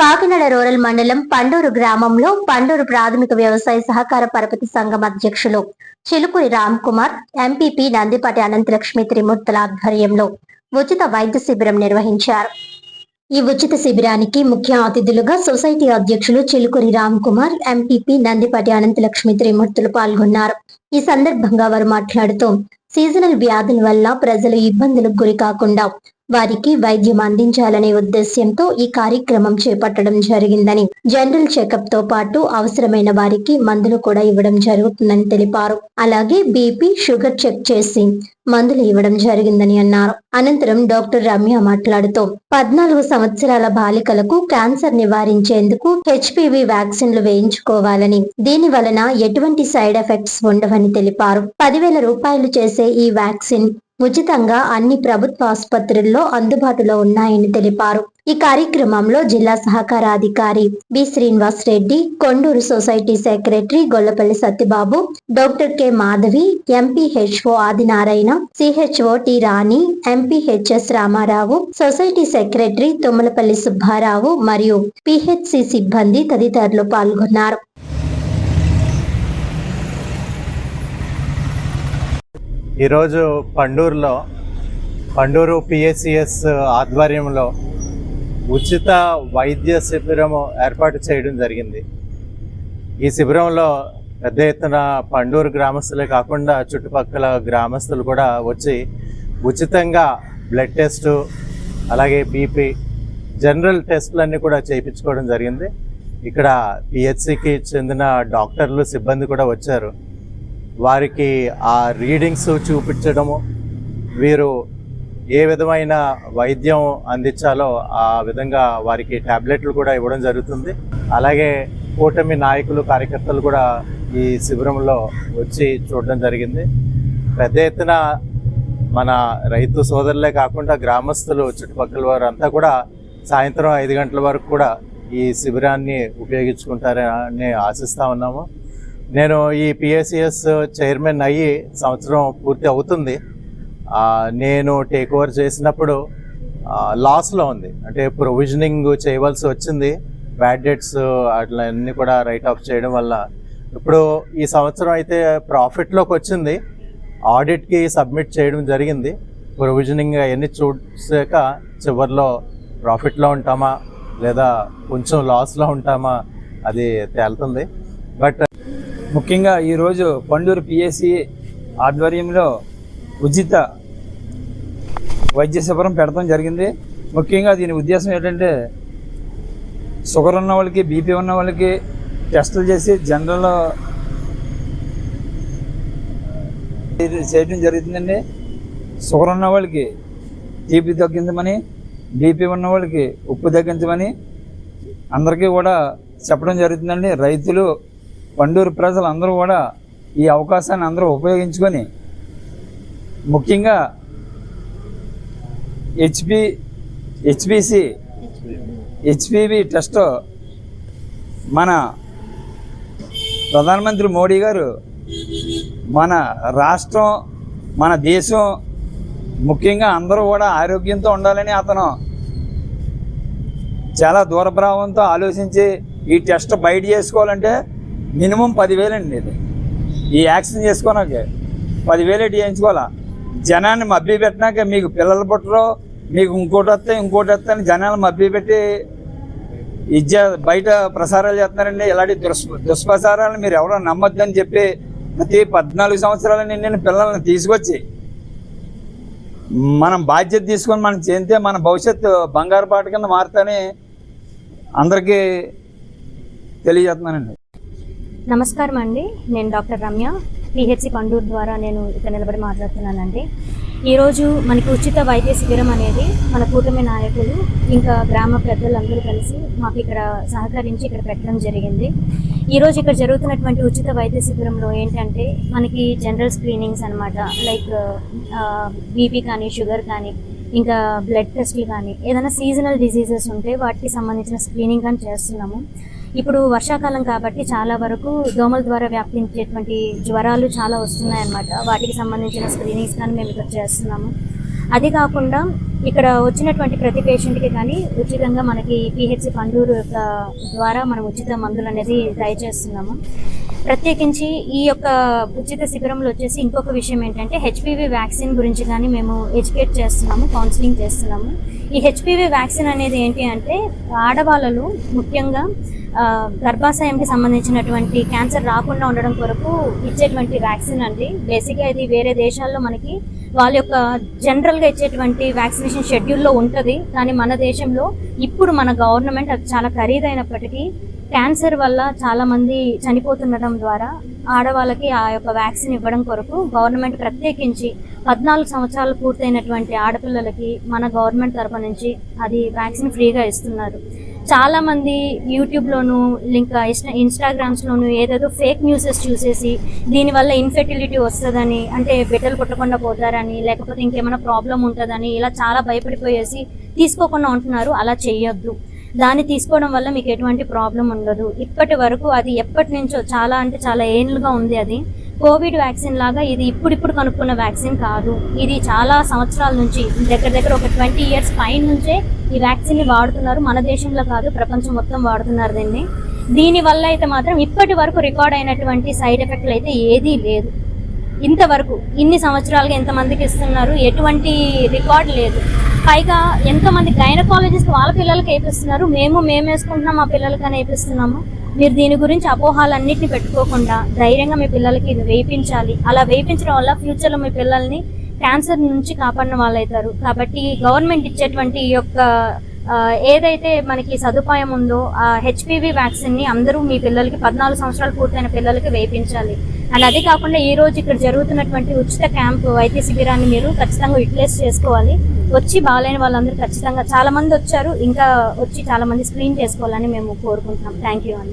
Kakinada rural మండలం పండూరు గ్రామంలో పండూరు ప్రాథమిక వ్యవసాయ సహకార పరపతి సంఘం అధ్యక్షులు చిలుకూరి రామ్ కుమార్, ఎంపీపీ నందిపాటి అనంతలక్ష్మి త్రిమూర్తుల ఆధ్వర్యంలో ఉచిత వైద్య శిబిరం నిర్వహించారు. ఈ ఉచిత శిబిరానికి ముఖ్య అతిథులుగా సొసైటీ అధ్యక్షులు చిలుకూరి రామ్ కుమార్, ఎంపీపీ నందిపాటి అనంతలక్ష్మి త్రిమూర్తులు పాల్గొన్నారు. ఈ సందర్భంగా వారు మాట్లాడుతూ సీజనల్ వ్యాధుల వల్ల ప్రజలు ఇబ్బందులకు గురి కాకుండా వారికి వైద్యం అందించాలనే ఉద్దేశ్యంతో ఈ కార్యక్రమం చేపట్టడం జరిగిందని, జనరల్ చెకప్ తో పాటు అవసరమైన వారికి మందులు కూడా ఇవ్వడం జరుగుతుందని తెలిపారు. అలాగే బీపీ, షుగర్ చెక్ చేసి మందులు ఇవ్వడం జరిగిందని అన్నారు. అనంతరం డాక్టర్ రమ్య మాట్లాడుతూ 14 సంవత్సరాల బాలికలకు క్యాన్సర్ నివారించేందుకు హెచ్పివి వ్యాక్సిన్లు వేయించుకోవాలని, దీని వలన ఎటువంటి సైడ్ ఎఫెక్ట్స్ ఉండవని తెలిపారు. 10,000 రూపాయలు చేసే ఈ వ్యాక్సిన్ ఉచితంగా అన్ని ప్రభుత్వ ఆసుపత్రుల్లో అందుబాటులో ఉన్నాయని తెలిపారు. ఈ కార్యక్రమంలో జిల్లా సహకార అధికారి B Srinivas Reddy, Konduru society secretary Gollapalli Satyababu, doctor K Madhavi, MPHO Adinarayana, CHO T Rani, MPHS Ramarao, society secretary Tummalapalli Subbarao మరియు పిహెచ్సి సిబ్బంది తదితరులు పాల్గొన్నారు. ఈరోజు పండూరు పిఎస్సిఎస్ ఆధ్వర్యంలో ఉచిత వైద్య శిబిరం ఏర్పాటు చేయడం జరిగింది. ఈ శిబిరంలో పెద్ద ఎత్తున పండూరు గ్రామస్తులే కాకుండా చుట్టుపక్కల గ్రామస్తులు కూడా వచ్చి ఉచితంగా బ్లడ్ టెస్టు, అలాగే బీపీ, జనరల్ టెస్టులన్నీ కూడా చేయించుకోవడం జరిగింది. ఇక్కడ పిహెచ్సికి చెందిన డాక్టర్లు, సిబ్బంది కూడా వచ్చారు. వారికి ఆ రీడింగ్స్ చూపించడము, వీరు ఏ విధమైన వైద్యం అందించాలో ఆ విధంగా వారికి టాబ్లెట్లు కూడా ఇవ్వడం జరుగుతుంది. అలాగే కూటమి నాయకులు, కార్యకర్తలు కూడా ఈ శిబిరంలో వచ్చి చూడడం జరిగింది. పెద్ద ఎత్తున మన రైతు సోదరులే కాకుండా గ్రామస్తులు, చుట్టుపక్కల వారు అంతా కూడా సాయంత్రం 5 గంటల వరకు కూడా ఈ శిబిరాన్ని ఉపయోగించుకుంటారని ఆశిస్తూ ఉన్నాము. నేను ఈ పిఎస్సిఎస్ చైర్మన్ అయ్యి సంవత్సరం పూర్తి అవుతుంది. నేను టేక్ ఓవర్ చేసినప్పుడు లాస్లో ఉంది, అంటే ప్రొవిజనింగ్ చేయవలసి వచ్చింది. బ్యాడ్ డెట్స్ అట్లా అన్నీ కూడా రైట్ ఆఫ్ చేయడం వల్ల ఇప్పుడు ఈ సంవత్సరం అయితే ప్రాఫిట్లోకి వచ్చింది. ఆడిట్కి సబ్మిట్ చేయడం జరిగింది. ప్రొవిజనింగ్ అవన్నీ చూసాక చివరిలో ప్రాఫిట్లో ఉంటామా లేదా కొంచెం లాస్లో ఉంటామా అది తేలుతుంది. బట్ ముఖ్యంగా ఈరోజు పండూరు పిఎస్సి ఆధ్వర్యంలో ఉచిత వైద్య శిబిరం పెడతాం జరిగింది. ముఖ్యంగా దీని ఉద్దేశం ఏంటంటే షుగర్ ఉన్న వాళ్ళకి, బీపీ ఉన్న వాళ్ళకి టెస్టులు చేసి జనరల్ చేయడం జరుగుతుందండి. షుగర్ ఉన్న వాళ్ళకి టీపీ తగ్గించమని, బీపీ ఉన్న వాళ్ళకి ఉప్పు తగ్గించమని అందరికీ కూడా చెప్పడం జరుగుతుందండి. రైతులు, పండూరు ప్రజలు అందరూ కూడా ఈ అవకాశాన్ని అందరూ ఉపయోగించుకొని, ముఖ్యంగా హెచ్పివి టెస్ట్ మన ప్రధానమంత్రి మోడీ గారు మన రాష్ట్రం, మన దేశం, ముఖ్యంగా అందరూ కూడా ఆరోగ్యంతో ఉండాలని అతను చాలా దూరభావంతో ఆలోచించి ఈ టెస్ట్ బయట చేసుకోవాలంటే మినిమం 10,000 అండి. ఇది ఈ యాక్సిన్ చేసుకోనాకే 10,000 చేయించుకోవాలా. జనాన్ని మభ్య పెట్టినాక మీకు పిల్లలు పుట్టరు, మీకు ఇంకోటి వస్తే అని జనాన్ని మభ్య పెట్టి బయట ప్రసారాలు చేస్తున్నారండి. ఇలాంటి దుష్ప్రచారాలను మీరు ఎవరో నమ్మొద్దని చెప్పి ప్రతి 14 సంవత్సరాల నిండిన పిల్లల్ని తీసుకొచ్చి మనం బాధ్యత తీసుకొని మనం చేస్తే మన భవిష్యత్తు బంగారు పాట కింద మారుతాని అందరికీ తెలియజేస్తున్నానండి. నమస్కారం అండి, నేను డాక్టర్ రమ్య, పిహెచ్సి పండూరు ద్వారా నేను ఇక్కడ నిలబడి మాట్లాడుతున్నానండి. ఈరోజు మనకి ఉచిత వైద్య శిబిరం అనేది మన కూటమి నాయకులు ఇంకా గ్రామ పెద్దలందరూ కలిసి మాకు ఇక్కడ సహకరించి ఇక్కడ పెట్టడం జరిగింది. ఈరోజు ఇక్కడ జరుగుతున్నటువంటి ఉచిత వైద్య శిబిరంలో ఏంటంటే మనకి జనరల్ స్క్రీనింగ్స్ అనమాట, లైక్ బీపీ కానీ, షుగర్ కానీ, ఇంకా బ్లడ్ టెస్ట్లు కానీ, ఏదైనా సీజనల్ డిసీజెస్ ఉంటే వాటికి సంబంధించిన స్క్రీనింగ్ కానీ చేస్తున్నాము. ఇప్పుడు వర్షాకాలం కాబట్టి చాలా వరకు దోమల ద్వారా వ్యాపించేటువంటి జ్వరాలు చాలా వస్తున్నాయన్నమాట. వాటికి సంబంధించిన స్క్రీనింగ్స్ కానీ మేము ఇక్కడ చేస్తున్నాము. అది కాకుండా ఇక్కడ వచ్చినటువంటి ప్రతి పేషెంట్కి కానీ ఉచితంగా మనకి పిహెచ్సి పండూరు యొక్క ద్వారా మనం ఉచిత మందులు అనేది దయచేస్తున్నాము. ప్రత్యేకించి ఈ యొక్క ఉచిత శిబిరంలో వచ్చేసి ఇంకొక విషయం ఏంటంటే హెచ్పివి వ్యాక్సిన్ గురించి కానీ మేము ఎడ్యుకేట్ చేస్తున్నాము, కౌన్సిలింగ్ చేస్తున్నాము. ఈ హెచ్పివి వ్యాక్సిన్ అనేది ఏంటి అంటే ఆడవాళ్ళలో ముఖ్యంగా గర్భాశయంకి సంబంధించినటువంటి క్యాన్సర్ రాకుండా ఉండడం కొరకు ఇచ్చేటువంటి వ్యాక్సిన్ అండి. బేసిక్గా ఇది వేరే దేశాల్లో మనకి వాళ్ళ యొక్క జనరల్గా ఇచ్చేటువంటి వ్యాక్సినేషన్ షెడ్యూల్లో ఉంటుంది. కానీ మన దేశంలో ఇప్పుడు మన గవర్నమెంట్ అది చాలా ఖరీదైనప్పటికీ క్యాన్సర్ వల్ల చాలామంది చనిపోతుండడం ద్వారా ఆడవాళ్ళకి ఆ యొక్క వ్యాక్సిన్ ఇవ్వడం కొరకు గవర్నమెంట్ ప్రత్యేకించి 14 సంవత్సరాలు పూర్తయినటువంటి ఆడపిల్లలకి మన గవర్నమెంట్ తరఫు నుంచి అది వ్యాక్సిన్ ఫ్రీగా ఇస్తున్నారు. చాలామంది యూట్యూబ్లోను ఇంకా ఇన్స్టాగ్రామ్స్లోను ఏదేదో ఫేక్ న్యూసెస్ చూసేసి దీనివల్ల ఇన్ఫెర్టిలిటీ వస్తుందని, అంటే బిడ్డలు పుట్టకుండా పోతారని, లేకపోతే ఇంకేమైనా ప్రాబ్లం ఉంటుందని ఇలా చాలా భయపడిపోయేసి తీసుకోకుండా ఉంటున్నారు. అలా చేయొద్దు. దాన్ని తీసుకోవడం వల్ల మీకు ఎటువంటి ప్రాబ్లం ఉండదు. ఇప్పటి వరకు అది ఎప్పటి నుంచో చాలా అంటే చాలా ఏళ్ళుగా ఉంది. అది కోవిడ్ వ్యాక్సిన్ లాగా ఇది ఇప్పుడు కనుక్కున్న వ్యాక్సిన్ కాదు. ఇది చాలా సంవత్సరాల నుంచి దగ్గర ఒక 20 years పైన నుంచే ఈ వ్యాక్సిన్ని వాడుతున్నారు. మన దేశంలో కాదు, ప్రపంచం మొత్తం వాడుతున్నారు దీన్ని. దీనివల్ల అయితే మాత్రం ఇప్పటి వరకు రికార్డ్ అయినటువంటి సైడ్ ఎఫెక్ట్లు అయితే ఏదీ లేదు. ఇంతవరకు ఇన్ని సంవత్సరాలుగా ఎంతమందికి ఇస్తున్నారు, ఎటువంటి రికార్డ్ లేదు. పైగా ఎంతోమంది గైనకాలజిస్ట్ వాళ్ళ పిల్లలకి వేపిస్తున్నారు, మేము వేసుకుంటున్నాం, మా పిల్లలకని వేపిస్తున్నాము. మీరు దీని గురించి అపోహాలన్నింటినీ పెట్టుకోకుండా ధైర్యంగా మీ పిల్లలకి ఇది వేయించాలి. అలా వేయించడం వల్ల ఫ్యూచర్లో మీ పిల్లల్ని క్యాన్సర్ నుంచి కాపాడిన వాళ్ళు అవుతారు. కాబట్టి గవర్నమెంట్ ఇచ్చేటువంటి ఈ యొక్క ఏదైతే మనకి సదుపాయం ఉందో ఆ హెచ్పివి వ్యాక్సిన్ని అందరూ మీ పిల్లలకి 14 సంవత్సరాలు పూర్తయిన పిల్లలకి వేయించాలి. అండ్ అదే కాకుండా ఈ రోజు ఇక్కడ జరుగుతున్నటువంటి ఉచిత క్యాంప్ వైద్య శిబిరాన్ని మీరు ఖచ్చితంగా యూటిలైజ్ చేసుకోవాలి. వచ్చి బాగాలేని వాళ్ళందరూ ఖచ్చితంగా చాలా మంది వచ్చారు, ఇంకా వచ్చి చాలా మంది స్క్రీన్ చేసుకోవాలని మేము కోరుకుంటున్నాం. థ్యాంక్ యూ అండి.